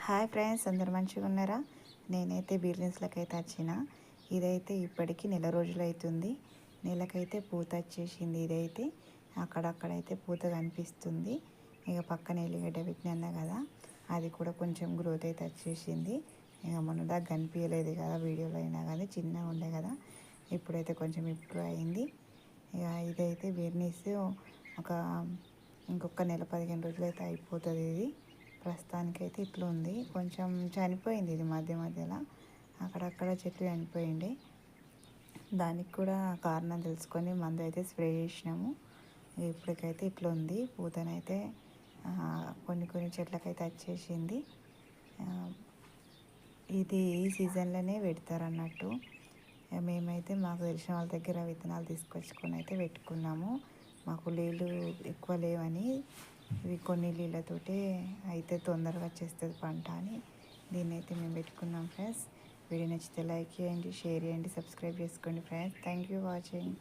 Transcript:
Hi friends, అందరు మంచిగా ఉన్నారా? నేనైతే బిజినెస్లకు అయితే వచ్చిన. ఇదైతే ఇప్పటికీ నెల రోజులు అవుతుంది. నెలకైతే పూత వచ్చేసింది. ఇదైతే అక్కడక్కడైతే పూత కనిపిస్తుంది. ఇక పక్కన ఎల్లిగడ్డ పెట్టినా కదా, అది కూడా కొంచెం గ్రోత్ అయితే వచ్చేసింది. ఇక మొన్న దాకా కనిపించలేదు కదా వీడియోలో అయినా కానీ, చిన్నగా ఉండే కదా. ఇప్పుడైతే కొంచెం ఇంప్రూవ్ అయింది. ఇక ఇదైతే బిజినెస్ ఒక ఇంకొక నెల 15 రోజులు అయితే అయిపోతుంది. ఇది ప్రస్తుతానికైతే ఇట్లా ఉంది. కొంచెం చనిపోయింది ఇది మధ్య మధ్యలో, అక్కడక్కడ చెట్లు చనిపోయింది. దానికి కూడా కారణం తెలుసుకొని మందు అయితే స్ప్రే చేసినాము. ఇప్పటికైతే ఇట్లా ఉంది. పూతనైతే కొన్ని కొన్ని చెట్లకైతే వచ్చేసింది. ఇది ఈ సీజన్లోనే పెడతారు అన్నట్టు. మేమైతే మాకు తెలిసిన వాళ్ళ దగ్గర విత్తనాలు తీసుకొచ్చుకొని అయితే పెట్టుకున్నాము. మాకు నీళ్ళు ఎక్కువ లేవని ఇవి కొన్ని నీళ్ళతోటే అయితే తొందరగా వచ్చేస్తుంది పంట అని దీన్ని అయితే మేము పెట్టుకున్నాం ఫ్రెండ్స్. వీడియో నచ్చితే లైక్ చేయండి, షేర్ చేయండి, సబ్స్క్రైబ్ చేసుకోండి ఫ్రెండ్స్. Thank you watching.